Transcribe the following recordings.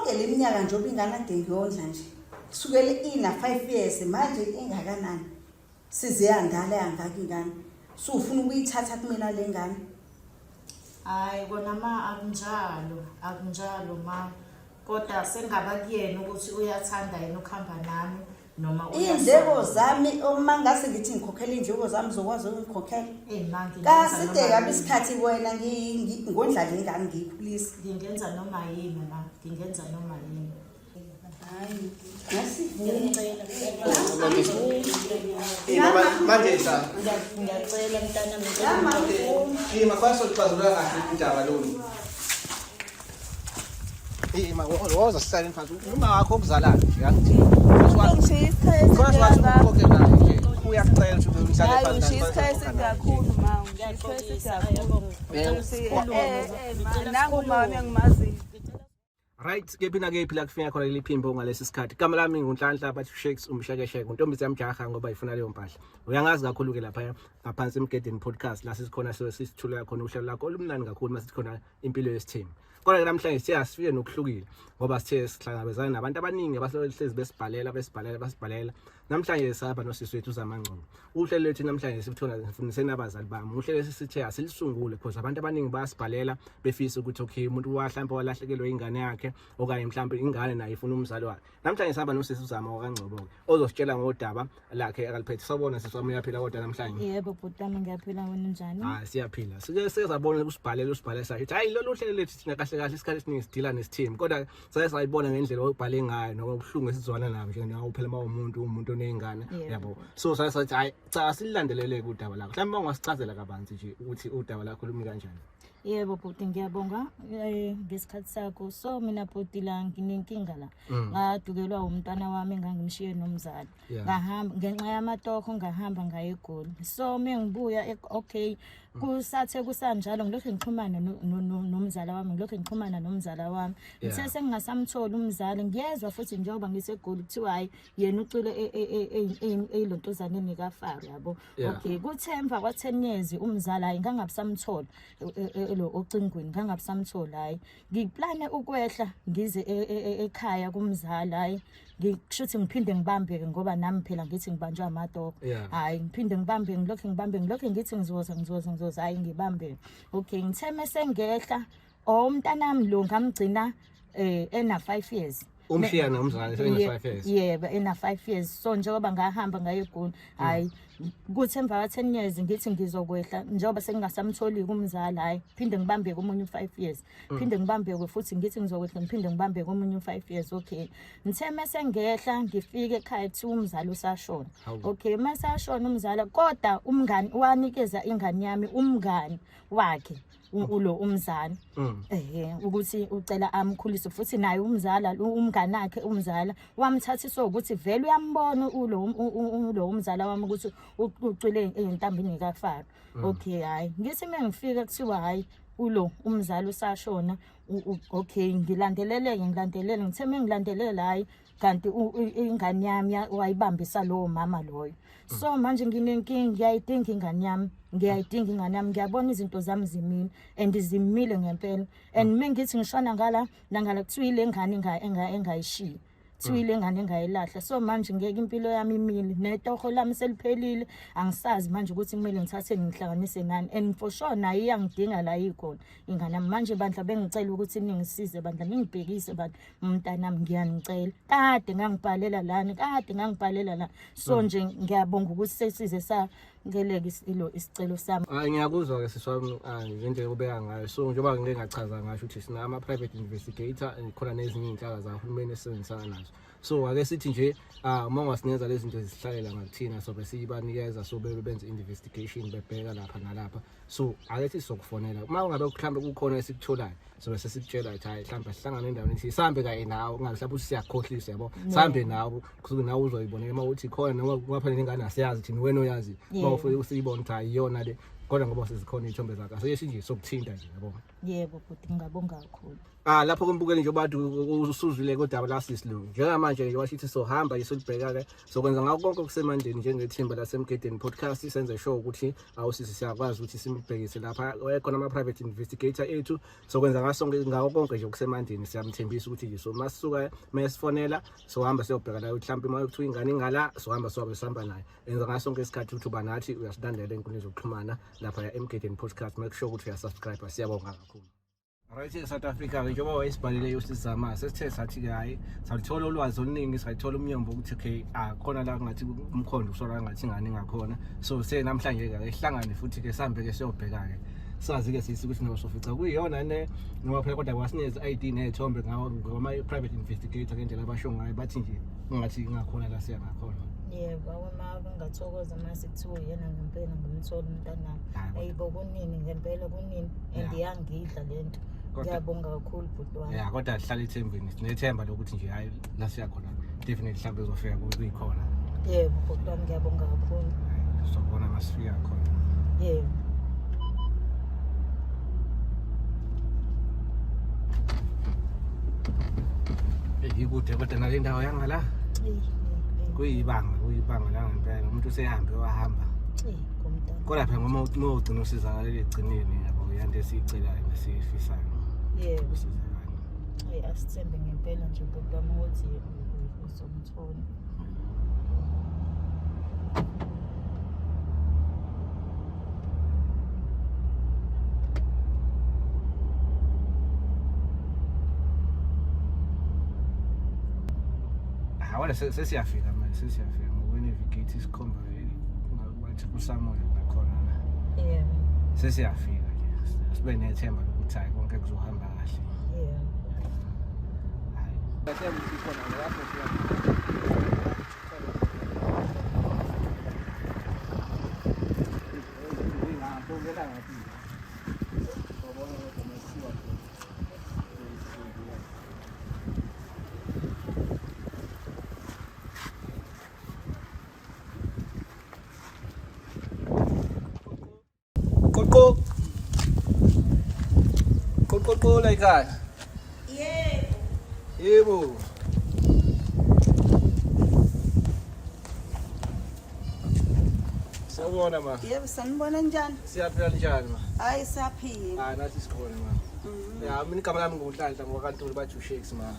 yonke leminyaka njengoba ingane ade ngiyondla nje kusukela ina 5 years manje engakanani size yandala yangaka ingane sufuna ukuyithatha kumina lengane. Hayi kona ma akunjalo ma kodwa sengaba kuyena ukuthi uyathanda yena ukuhamba nami noma indleko zami uma ngase ngithi ngikhokhela indleko zami zokwazi ukukhokhela kaside kabi isikhathi wena ngondla lengane ngiyikhulisa ngingenza noma yini ma ngingenza noma yini. hayi manje sa ngiyacela mntana makwaso kuxazulula kahle indaba lolu woza sihlale phansi uma wakho okuzalana nje yangithi uyacela ukuthi umhlale phansi. Right, kephina la kufika khona liphimbo ngalesi sikhathi. Igama lami nguNhlanhla bathi Shakes umshekesheke. Untombi yamjaha ngoba ifuna leyo mpahla. Uyangazi kakhulu ke lapha ngaphansi emgedeni podcast la sisikhona sisithula khona uhlelo lakho olumnani kakhulu mase sikhona impilo yesithembu. Kodwa ke namhlanje siyasifike nokuhlukile ngoba sithe sihlangabezana nabantu abaningi abahlezi besibhalela. Namhlanje sihamba nosisi wethu uZamangcobo. Uhlelo lwethu namhlanje sifundise nabazali bami. Uhlelo sisithe asilisungule because abantu abaningi bayasibhalela befisa ukuthi okay umuntu mhlawumbe walahlekelwe ingane yakhe okanye mhlawumbe ingane nayo ifuna umzali wakhe. Namhlanje sihamba nosisi uZamangcobo ozositshela ngodaba lakhe akaliphethe. Sabona sisi wami uyaphila kodwa namhlanje. Yebo bhuti wami ngiyaphila wena njani? Siyaphila. Sizabona usibhalela sathi hayi lolu hlelo lethu thina kahle isikhathi esiningi sidila nesithembu kodwa sayibona ngendlela obhale ngayo nokubuhlungu esizwana nabo nje nawo phela umuntu onengane yabo. So sathi hayi cha sililandelele udaba lakho. Mhlawumbe ungasichazela kabanzi nje ukuthi udaba lakho lumi kanjani. Yebo bhuti ngiyabonga ngesikhathi sakho. So mina bhuti la nginenkinga la. Ngadukelwa umntwana wami engangimshiye nomzali. Ngahamba ngenxa yamatoho ngahamba ngaye eGoli. So mengibuya okay kusathe kusanjalo ngilokho ngixhumana nomzala wami ngithe sengingasamthola umzali ngiyezwa futhi njengoba ngiseGoli kuthiwa hayi yena ucile elontozaneni kaFaro yabo. Okay kuthemba kwa 10 years umzali hayi ngangabisamthola lo ocingweni ngangabisamthola hayi ngiplane ukwehla ngize ekhaya kumzali hayi ngishuthi ngiphinde ngibambeke ngoba nami phela ngithi ngibanjwa amatoho hayi ngiphinde ngibambe ngilokho ngithi ngizoza hayi ngibambe. Okay ngitheme sengehla umntanami lo ngamgcina ena 5 years umshiya nomzali sena 5 years. Yebo ena 5 years. So njengoba ngahamba ngaye eGoli hayi kuthemba ka 10 years ngithi ngizokwehla njengoba sengingasamtholi kumzali hayi phinde ngibambe komunye 5 years phinde ngibambe futhi ngithi ngizokwehla ngiphinde ngibambe komunye 5 years. Okay ngitheme sengehla ngifike ekhaya kuthi umzali usashona. Okay masashona umzali kodwa umngani wanikeza ingane yami umngani wakhe ulo umzali ukuthi ucela amkhulise futhi naye umzala umngane wakhe umzala wamthathisa ukuthi vele uyambona ulo umzala wami ukuthi ucile entambini kaFaro. Okay hayi ngithi mengifika kuthiwa hayi ulo umzali usashona. Okay ngilandelele ngithe mengilandelela hayi kanti ingane yami wayibambisa lo mama loyo. So manje nginenkingi ngiyayidinga ingane yami ngiyabona izinto zami zimile and zimile ngempela and mengithi ngishona ngala kuthiwa ile ngane engayishiya kuthiwa ile ngane engayilahla. So manje ngeke impilo yami imile netoho lami seliphelile angisazi manje ukuthi kumele ngithathe ngihlanganise nani and for sure naye iyangidinga la ikhona ingane yami. Manje bandla bengicela ukuthi ningisize bandla ningibhekise bandla umntanami ngiyanicela kade ngangibhalela la. So nje ngiyabonga ukuthi sesize ngeleke isicelo sami. Ngiyakuzwa ke siswami ngendlela obeka ngayo. So njengoba ngeke ngachaza ngasho ukuthi sina ama private investigator khona nezinye inhlaka zahulumeni esebenzisana nazo. So ake sithi nje uma ungasineza lezi zinto zisihlalela ngakuthina so bese ibanikeza so benze investigation bebheka lapha nalapha. So ake sithi sokufonela uma ungabe mhlawumbe kukhona esikutholayo so bese sikutshela ukuthi hayi mhlawumbe sihlangane endaweni ethi sihambe kaye nawe ungabe mhlawumbe usiyakhohlisa yabo sihambe nawe kusuke nawe uzoyibonela uma uthi khona noma kungaphela ingane asiyazi thina wena oyazi uma ufike usiyibona ukuthi hayi iyona le kodwa ngoba sezikhona izithombe zakhe so yesinje sokuthinta nje yabo. Yebo futhi ngingabonga kakhulu. Lapho kumbukeli nje abantu usuzwile kodaba la sisilungu. Njengamanje nje washithi sohamba isibheka ke sokwenza ngakho konke okusemandeni njengethimba laseMgedeni podcast senze show ukuthi awusisi siyakwazi ukuthi simbhekise lapha khona ama private investigator ethu sokwenza ngakho konke nje okusemandeni siyamthembisa ukuthi nje so masisuka mesifonela sohamba siyobheka la mhlawumbe uma kuthiwa ingane ingala sohamba sihamba naye enza ngaso sonke isikhathi ukuthi uba nathi uyasilandela enkundleni zokuxhumana lapha ya Mgedeni podcast make sure ukuthi uyasubscribe siyabonga kakhulu. Right, South Africa njengoba wayesibhalile uSizama sesithe sathi ke hayi salithola ulwazi oluningi sayithola umnyombo ukuthi okay khona la ngathi umkhondo usola ngathi ingane ngakhona so namhlanje ke ehlangane futhi ke sambe ke siyobheka ke sazi ke sisi ukuthi nosofica kuyiyona ne ngoba phela kodwa kwasineze ID nethombe ngawo ngoma private investigator ngendlela abasho ngayo bathi nje ngathi ngakhona la siya ngakhona. Yebo uma ngathokoza mase kuthiwa yena ngempela ngumthola umntanami ayibo kunini ngempela kunini andiyangidla lento. Ngiyabonga kakhulu bhuti wami. Yeah, kodwa hlala ethembeni. Sinethemba lokuthi nje hayi la siya khona. Definitely mhlawumbe uzofika kuyikhona. Yebo bhuti wami ngiyabonga kakhulu. So bona masifika khona. Yebo. Ikude kodwa nale ndawo yangala. Kuyibanga la ngempela. Umuntu usehambe wahamba. Kodwa phela ngoba ugcina usizakala egcineni yabo yande sicelayo nesifisayo. Yebo. Hayi asithembe ngempela nje bhuti wami ukuthi uzomthola. Wala sesiyafika manje ngoba navigate isikhomba ngathi kusamoya nakhona. Yebo. Sesiyafika nje sibe nethemba lokuthi hayi konke kuzohamba kahle. Yebo. Hayi bathemba ukuthi khona lapho siya. Koko la ekhaya. Yebo. Sawubona ma. Yebo sanibona njani? Siyaphila njani ma? Hayi siyaphila. Nathi sikhona ma. Ya mina igama lami nguNhlanhla ngokaNtuli bathi uShakes ma.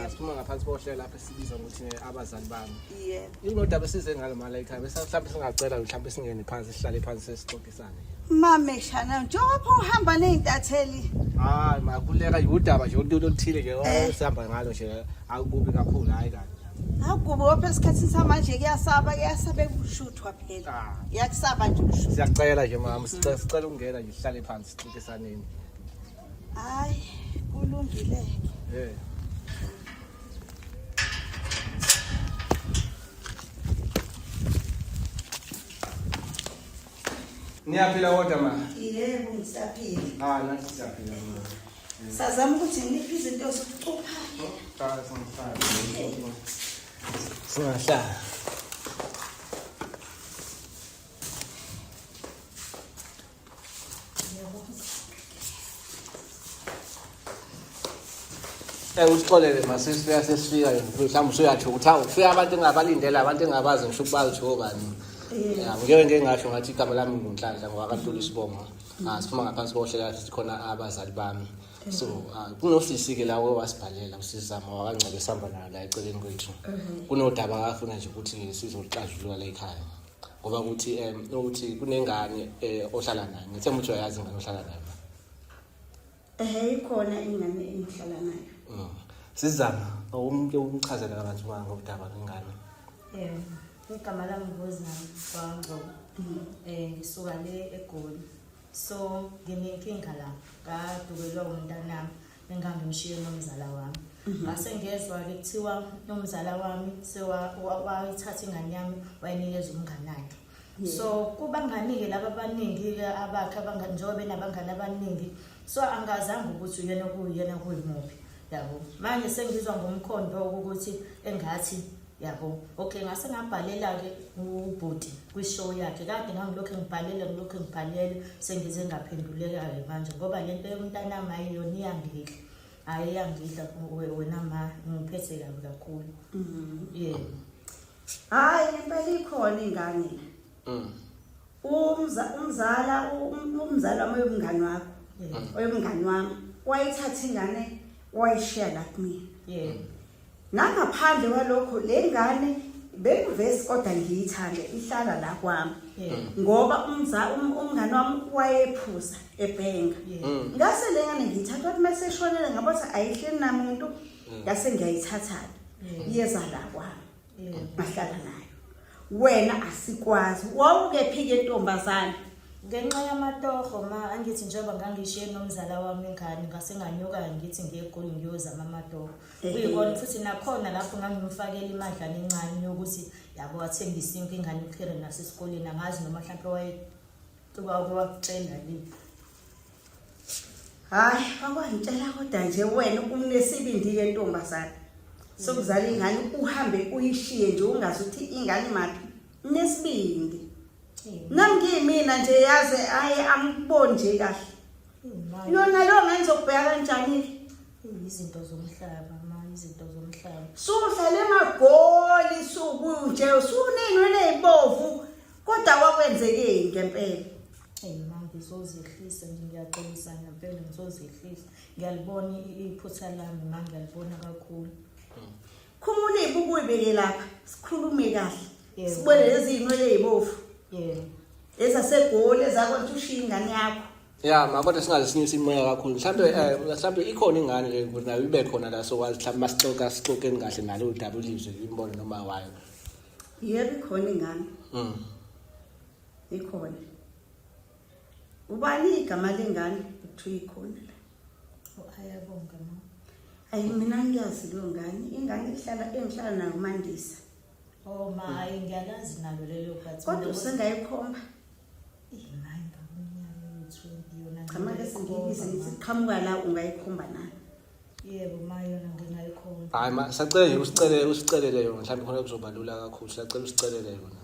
Siphuma ngaphansi kohlela lapha sibiza ukuthi abazali bami. Yebo. Inodaba size ngalo mala ekhaya bese mhlawumbe singacela mhlawumbe singene phansi sihlale phansi sesixoxisane. Mama shana njengoba uhamba nezintatheli. Hayi makuleka udaba nje oluthile nje osihamba ngalo nje akubi kakhulu hayi kahle. Akubo wapha esikhathini samanje kuyasaba kushuthwa phela. Yakusaba nje ukushuthwa. Siyacela nje mama sicela ungena nje sihlale phansi sixoxisaneni. Hayi kulungile. Niyaphila kodwa ma? Yebo ngisaphila. Nathi siyaphila ma. Sazama ukuthi ngiphi izinto zokucupha. Singahlala. Usixolele masifika sesifika mhlawumbe usuyathi ufika abantu engabalindela abantu engabazi ngisho ukubazi ukuthi obani. Ngeke ngasho ngathi igama lami nguNhlanhla ngoba kaNtuli Sibonga. Siphuma ngaphansi kohlela sikhona abazali bami. So kunosisi ke lawo wasibhalela uSizama wakangcebe sihamba nayo la eceleni kwethu. Kunodaba ngafuna nje ukuthi sizoxazulula la ekhaya. Ngoba ukuthi kunengane ohlala nayo. Ngithemba ukuthi uyazi ingane ohlala nayo. Ikhona ingane engihlala nayo. Sizama umchazela kabanzi ngokudaba ngengane. Igama lami ngozami Bangco. Ngisuka le eGoli. So nginenkinga la ngadukelwa umntanami engihamba ngishiye nomzala wami. Ngase ngezwe ke kuthiwa nomzala wami wayithatha ingane yami wayinikeza umngane wakhe. So kubanganike laba abaningi ke abakhe abangani njengoba benabangani abaningi. So angazange ukuthi uyena kuyimuphi yabo. Manje sengizwa ngomkhondo ukuthi engathi yabo. Okay, ngase ngabhalela-ke ubhuti kwishow yakhe, kade ngangilokhu ngibhalela sengize ngaphenduleka-ke manje ngoba lento yomntanami ayiyona iyangidla. Hayi iyangidla wena ma ngiphethe kabi kakhulu. Yebo. Hayi ngempela ikhona ingane. Umzala wami oyumngani wakho. Oyumngani wami wayithatha ingane wayishiya la kumina. Yebo. Nangaphandle kwalokho le ngane bekuvesi kodwa ngiyithande ihlala la kwami. Ngoba umngani wami wayephuza ebhenga. Ngase le ngane ngiyithatha wathi mase eshonele ngabathi ayihleli namuntu ngase ngiyayithatha yeza la kwami. Bahlala nayo. Wena asikwazi wawukephi-ke ntombazana? Ngenxa yamatoho ma angithi njengoba ngangishiye nomzala wami ingane ngase nganyuka ngithi ngiye eGoli ngiyozama amatoho. Kuyikona futhi nakhona lapho ngangimfakela imadlana encane yokuthi yabo athengisa ingane ukhele nasesikoleni angazi noma mhlawumbe wakutshela lipi. Hayi akwangitshela kodwa nje wena umnesibindi-ke ntombazana sokuzala ingane uhambe uyishiye nje ungazi ukuthi ingane maphi nesibindi. Nami ngiyimina nje yaze aye angiboni nje kahle. Yona lo ngane izobheka kanjani? Izinto zomhlaba ma izinto zomhlaba. Suhlale emagoli sukunje usuneyinwele ezibovu kodwa kwakwenzekeni ngempela. Ma ngizozehlisa nje ngiyaxolisa ngempela ngizozehlisa. Ngiyalibona iphutha lami ma ngiyalibona kakhulu. Khumula ibuku uyibeke lapha sikhulume kahle. Sibone lezi zinwele ezibovu. Yebo. Ezasegoli ezakwathi ushiya ingane yakho. Ya makodwa singalesinye imoya kakhulu. Mhlawumbe ikhona ingane le nayo ibe khona la sokwazi mhlawumbe masixoxeni kahle nalo udaba ulizwe imbone noma wayo. Yebo ikhona ingane. Ikhona. Ubani igama lengane kuthiwa ikhona la? Ayabonga ma. Ayi mina ngiyazi lo ngane. Ingane engihlala nayo Mandisa. Ma hayi ngiyalazi nalo lelo but Kodwa usengayikhomba. Imanga unyaka u20 yona. Chamake sengiyibize ngiqhamuka la ungayikhomba nayo. Yebo ma yona ngingayikhomba. Hayi ma sacela usicelele yona mhlawumbe khona kuzoba lula kakhulu. Sacela usicelele yona.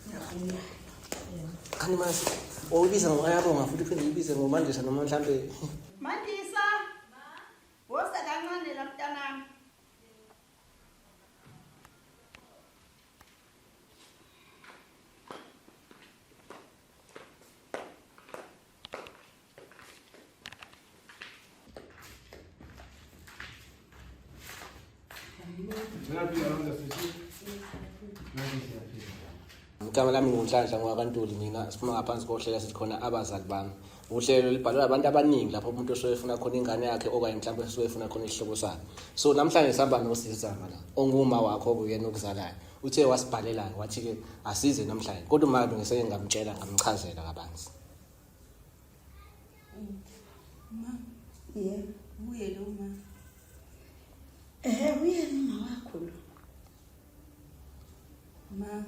Ngiyafuna. Khani mase oyibiza ngoyabonga futhi phinde uyibize ngomandisa noma mhlawumbe Mandisa. Woza kancane la mntanami. Igama lami nguNhlanhla ngwaKaNtuli mina siphuma ngaphansi kohlela sithi khona abazali bami. Uhlelo libhalwe abantu abaningi lapho umuntu osoyefuna khona ingane yakhe okanye mhlawumbe osoyefuna khona isihlobo sakhe. So namhlanje sihamba noSizama la onguma wakho kuyena okuzalayo. Uthe wasibhalela wathi ke asize namhlanje. Kodwa uma ngeke ngamtshela ngamchazela kabanzi. Ma, Yebo. uye lo ma. Uyena uma wakho lo. Ma,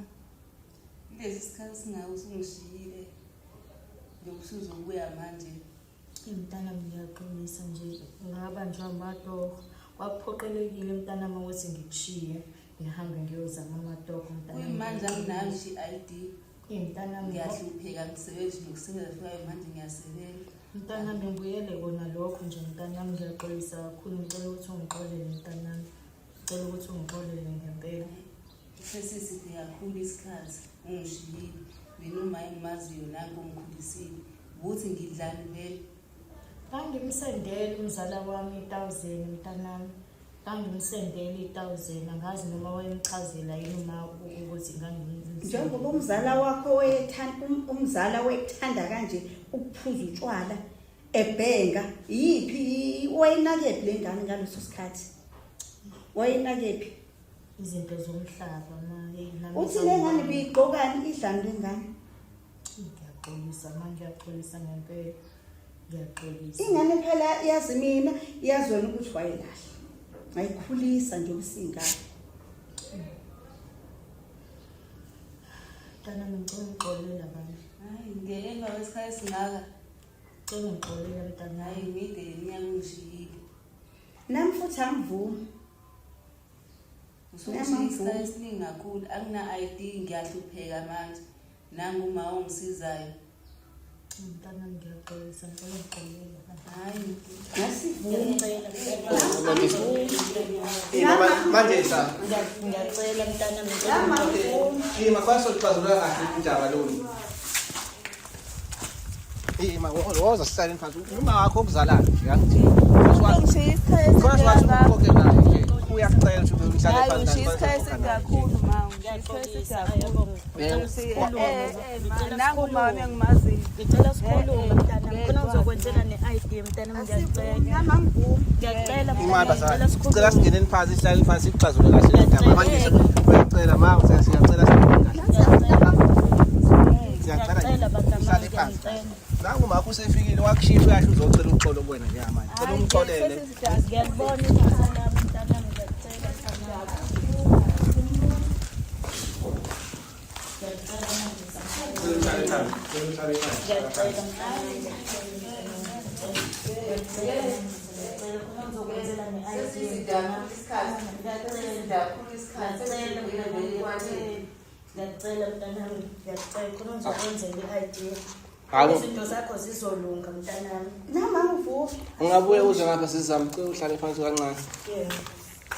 lezi sikhathi singawo singishiyile. Ngiyokusuza ukuya manje. Mntanami ngiyaqinisa nje ngabanjwa amatoho. Kwakuphoqelekile mntanami ukuthi ngikushiye ngihambe ngiyozama amatoho mntanami. Kuyimanje anginayo i-ID. Mntanami Ngiyahlupheka ngisebenza nokusebenza futhi manje ngiyasebenza. mntanami ngibuyele kona lokho nje mntanami ngiyaxolisa kakhulu ngicela ukuthi ungixolele mntanami. Ngicela ukuthi ungixolele ngempela. Sesiside kakhulu isikhathi ungishiyile. Mina uma engimaziyo nangu ngikhulisile. Ukuthi ngidlani vele. Ngangimsendele umzala wami 1000 mntanami. Ngangimsendele 1000 angazi noma wayemchazela yini uma ukuthi Njengoba umzala wakho umzala wekuthanda kanje ukuphuza utshwala ebhenga yipi wayinakephi lengane ngaleso sikhathi? Wayinakephi? izinto zomhlaba ma Uthi lengane biyigqokani idlani lengane? Ngiyaxolisa manje ngiyaxolisa ngempela. Ngiyaxolisa. Ingane phela yazi mina yazi wena ukuthi wayelahle. Ngayikhulisa nje ubusingane. Mntanami ngicela ungixolela manje. Hayi ngeke emva kwesikhathi singaka. Ngicela ungixolela mntanami. Hayi ngide iminyaka ungishiyile. Nami futhi angivumi. Usuthi isikhathi esiningi kakhulu angina-ID ngiyahlupheka manje. Nangu uma ongisizayo. Mntana ngiyaxolisa ngicela ngixolele. Hayi. Manje sa. Ngiyacela mntana Makwazi ukuxazulula kahle indaba lolu. Woza sihlale phansi. Uma wakho okuzalayo nje yangithi. Uyacela ukuthi uhlale phansi. Kakhulu mama. Nangu mama engimaziyo. Ngicela sikhulume mntana ngifuna uzokwenzela ne-ID mntana ngiyacela. Ngiyacela Ngicela singeneni phansi sihlale phansi sikuxazulule kahle le ndaba. Manje uyacela mama siyacela Ngiyacela sihlale phansi. Nangu makho usefikile wakushiya uyasho uzocela uxolo kuwena njengamanje. Cela umxolele. ngiyabona iphutha lami mntana ngiyacela ngiyacela mntanami ngiyacela khona ngizokwenzela i-ID izinto zakho zizolunga mntanami Namangvuka. Ungabuye uze ngapha sizamcela uhlale phansi kancane.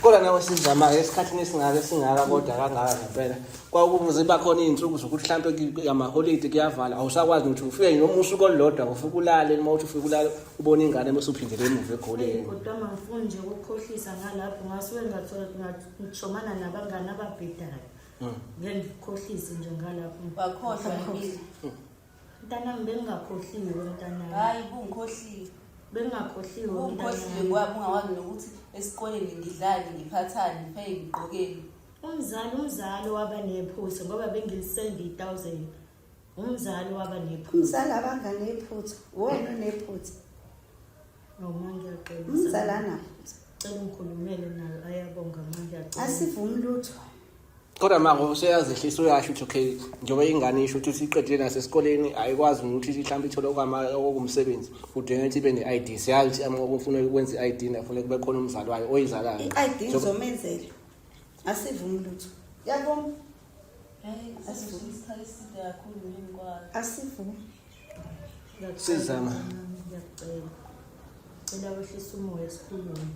Kodwa nawe sizama-ke esikhathini esingaka kodwa kangaka ngempela. Kwakuziba khona iy'nsuku zokuthi mhlampe amaholide kuyavala awusakwazi ukuthi ufike noma usuku olulodwa ufike ulale noma uthi ufike ulale ubone ingane bese uphindele emuva egoleni. kodwa mangifuni nje ukukhohlisa ngalapho ngasuke ngishomana nabangani ababhedayo. Ngikhohlise nje ngalapho. Wakhohlwa yini? Mntanami bengingakhohliwe mntanami. Hayi bungikhohliwe. Bengingakhohliwe Ungikhohliwe ngoba ungawazi nokuthi esikoleni ngidlale ngiphathane ngipheke ngiqokeni. Umzali waba nephutha ngoba bengilisenda 1000. Umzali waba nephutha. Umzali abanganephutha. Wona nephutha. Noma ngiyaqolisa. Umzali anaphutha. Cela ungikhulumele nayo ayabonga manje yaqolisa. Asivumi lutho. Kodwa manje useyazehlisa uyasho ukuthi okay njengoba ingane isho ukuthi siqedile nasesikoleni ayikwazi ukuthi mhlawumbe ithole okumsebenzi udinga ukuthi ibe ne-ID siyazi ukuthi ufuna ukwenza i-ID nafuna kube khona umzali wayo oyizalayo I-ID izomenzela. Asivumi lutho. Yabonga. Hayi sasisuke isikhathi eside kakhulu yini kwayo. Asivumi. Sizama. Ngiyacela. Cela wehlisa umoya esikhulume.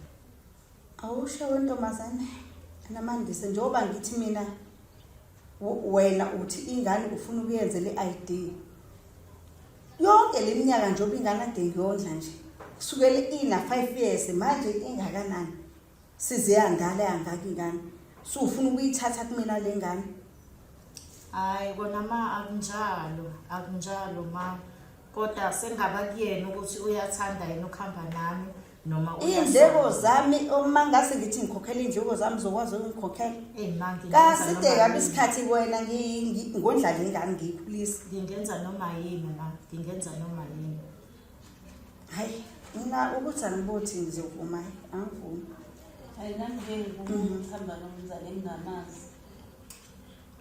Awusho wentombazane. Namandise njengoba ngithi mina wena uthi ingane ufuna ukuyenzela i-ID. Yonke leminyaka njengoba ingane ade ngiyondla nje. Kusukela ina 5 years manje ingakanani. Size yandala yangaka ingane. Sufuna ukuyithatha kumina lengane. Hayi kona ma akunjalo ma. Kodwa sengaba kuyena ukuthi uyathanda yena ukuhamba nami noma Indleko zami uma ngase ngithi ngikhokhela indleko zami zokwazi ukukhokhela. mangi Kaside kabi isikhathi wena ngondla lengane ngiyikhulisa. ngingenza noma yini ma. Ngingenza noma yini. Hayi mina ukuthi angibothi ngizovuma angivumi. Hayi nami ngengivuma ukuhamba nomzali engingamazi.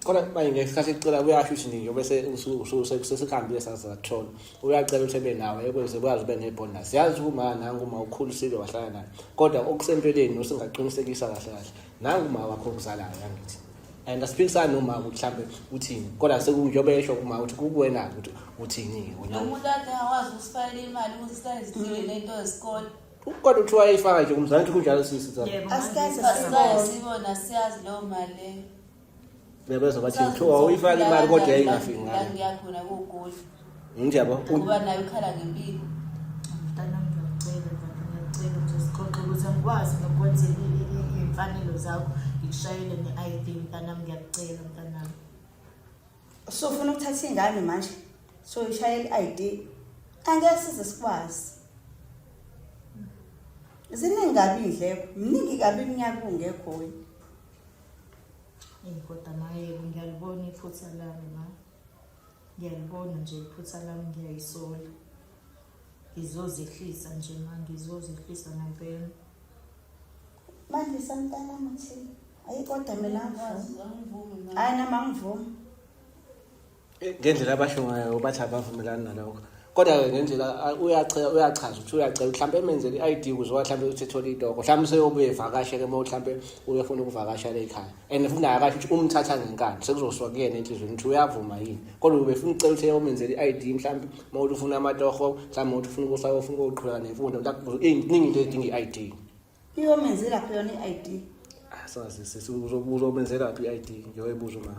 Kodwa manje ngesikhathi sicela uyasho ukuthi nje bese ususesikambile sasathola uyacela ukuthi ebe nawe ekwenze kwazi ube nebonus siyazi uma nangu uma ukhulisile wahlala naye kodwa okusempeleni usingaqinisekisa kahle kahle nangu uma wakho okuzalayo yangithi and asiphikisana noma mhlambe uthini kodwa sekunjobe esho uma uthi kukuwena ukuthi uthini Lo muntu ade awazi ukusifayela imali ukuthi sisayizile nento yesikole. kodwa uthi wayifaka nje umzali ukuthi kunjalo sisiza Yebo Asikaze Sasikaze sibona siyazi leyo mali leyo. bebezo bathi kuthiwa uyifaka imali kodwa yayingafiki ngalo ngiyakhona kugoli. njalo Ngoba nayo ikhala ngempilo. mntana ngiyacela nje sixoxe ukuze ngikwazi nokwenza imfanelo zakho ngikushayele ne-ID mntana ngiyacela mntana. So ufuna ukuthatha ingane manje. So ishayela i-ID. Angeke size sikwazi. Ziningi kabi indleko. Mningi kabi iminyaka ungekho wena. Kodwa maye ngiyalibona iphutha lami ma. Ngiyalibona nje iphutha lami ngiyayisola. Ngizozehlisa nje ma ngizozehlisa ngempela. Manje samntana muthi ayikodwa mina angivumi. Angivumi Hayi nama ngivumi. ngendlela abasho ngayo bathi abavumelani nalokho Kodwa ngendlela uyachaza ukuthi uyacela mhlawumbe emenzele i-ID ukuze mhlawumbe uthi ethole itoko mhlawumbe seyobuye evakashe ke mhlawumbe uyafuna ukuvakasha le ekhaya and futhi akasho ukuthi umthatha ngenkani sekuzosuka kuyena enhlizweni ukuthi uyavuma yini kodwa ubefuna ucela ukuthi eyomenzele i-ID mhlawumbe mawuthi ufuna amatoho mhlawumbe uthi ufuna ukuqhubeka nemfundo iningi into edinga i-ID iyomenzela lapho yona i-ID sazi uzomenzela lapho i-ID ngiyoyibuza uma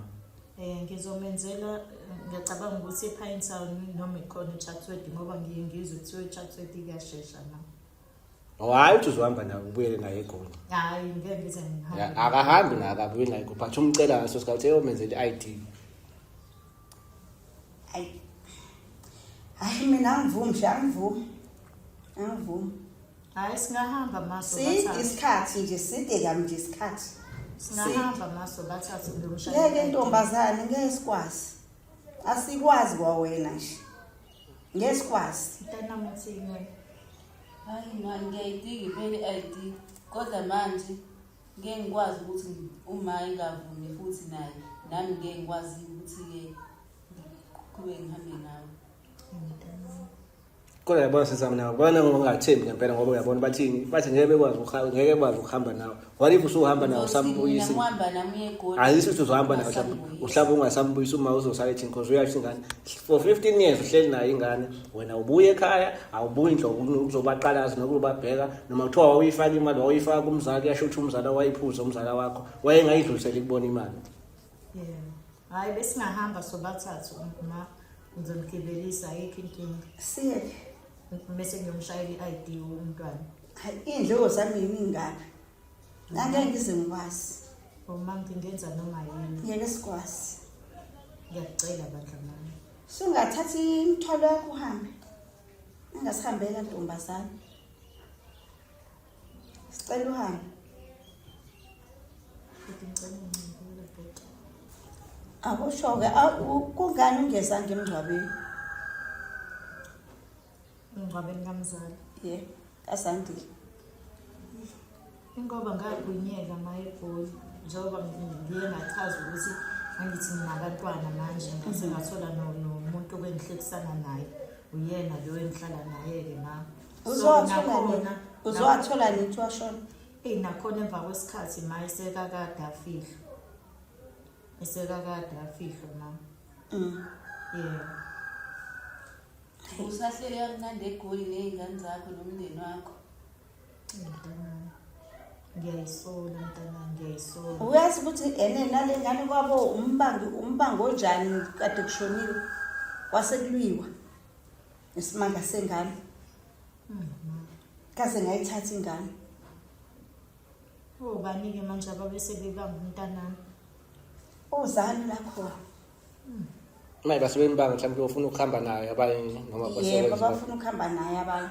ngizomenzela ngiyacabanga ukuthi ePinetown noma ikhona eChatsworth ngoba ngiyengizwe kuthiwa eChatsworth kuyashesha na hayi uthi uzohamba nawe ubuyele naye eGoli hayi ngeke ngize ngihambe akahambi na akabuye naye kuphatha umcela ngaso sikhathi eyomenzela i-ID hayi mina angivumi hayi singahamba maso isikhathi nje side kami nje isikhathi singahamba maso bathathe ngiyomshayela ngeke ntombazane ngeke sikwazi asikwazi kwawena nje ngeke sikwazi mntana mthini hayi mani ngiyayidinga impela i-ID kodwa manje ngeke ngikwazi ukuthi uma ingavumi futhi naye nami ngeke ngikwazi ukuthi-ke kube ngihambe nawe kodwa yabona sesami nawe bona ngingathembi ngempela ngoba uyabona bathi ngeke bekwazi ukuhamba nawe walifu usuhamba nawe sambuyisi ngihamba nami eGoli ayisho ukuthi uzohamba nawe mhlawumbe ungasambuyisi uma uzosala ethi because uyasho ingane for 15 years uhleli nayo ingane wena ubuye ekhaya awubuyi inhlobo uzobaqalaza nokubabheka noma kuthiwa wawuyifaka imali wawuyifaka kumzali yasho ukuthi umzali wayiphuza umzali wakho wayengayidlulisela ukubona imali hayi besingahamba sobathathu uma ngizomgibelisa ayikho inkinga siye bese ngiyomshayela i-ID umntwana hayi indleko zami ingaphi ngeke ngize ngikwazi uma ngingenza noma yini ngeke sikwazi ngiyacela badlamana sungathathi imithwalo yakho uhambe ungasihambela ntombazane sicela uhambe akusho-ke kungani ungezange emngcwabeni emngcwabeni kamzali kasandile ingoba ngagwinyeka eGoli njengoba ngiye ngachaza ukuthi angithi nginabantwana manje ngase ngathola nomuntu obengihlekisana naye uyena lo engihlala naye-ke ma uzowathola nithi washona nakhona emva kwesikhathi ma esekakade afihlwa ma usahlele kamnandi eGoli ney'ngane zakho nomndeni wakho ngiyayisola mntana ngiyayisola uyazi ukuthi nale ngane kwabo umbango onjani kade kushonile kwasekulwiwa isimanga sengane kaze ngayithatha ingane banike manje ababese bebamba umntanami ozani lakhona maye basebembanga mhlawumbe ufuna ukuhamba naye abanye noma bafuna ukuhamba naye abanye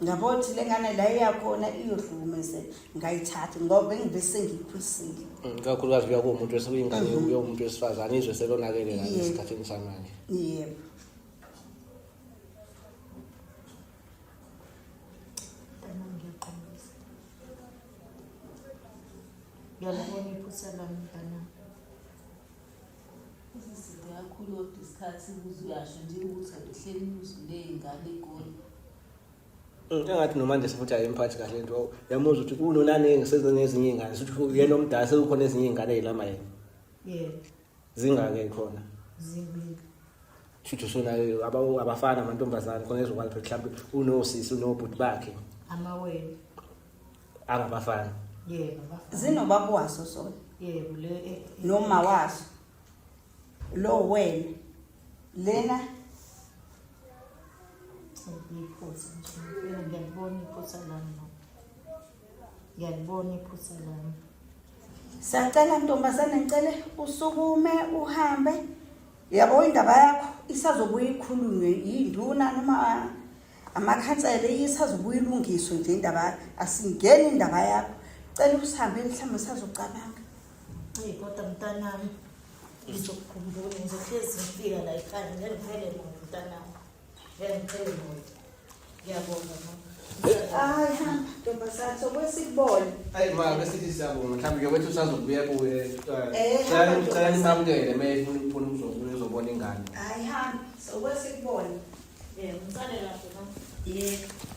ngabothi le ngane la iyakhona iyohlukumezela ngayithatha ngoba bengibese ngikwisile kakhulukazi uya kuwumuntu wesingane umuntu wesifazane izwe selonakele ngasikhathini samanje yebo ngiyalibona iphutha lami mntana siside kakhulu kodwa isikhathi ukuze uyasho nje ukuthi ahleli ney'ngane eGoli engathi nomanje futhi ayemphathi kahle into yamuzwa ukuthi unonani ngezinye ingane futhi yena omdala sekukhona ezinye ingane ezilama yena zingake khona zimbili futhi usona abafana amantombazane khona ezokwazi mhlawumbe unosisi unobhuti bakhe amawele angabafana zinobaba waso sona yebo le noma waso lo wena lena iphutha ngiyalibona iphutha lami ngiyalibona iphutha lami sacela ntombazane ngicele usukume uhambe yabo indaba yakho isazobuya ikhulunywe yinduna noma amakhansela isazobuya ilungiswe nje indaba asingeni indaba yakho cela usihambe mhlawumbe sazocabanga kodwa mntanami ngizokukhumbula ngizohlezi ngifika la ekhaya ngengivele nomntanami ngengivele moya ngiyabonga hayi hamba ntombazane sokwesikubona hayi ma besithi siyabonga mhlawumbe ngiyobethu usazobuya kuye cela nimamukele mayefuna ukuzobona khona ingane. Hayi hamba, sokwesikubona. Ngicale kahle no. Yebo.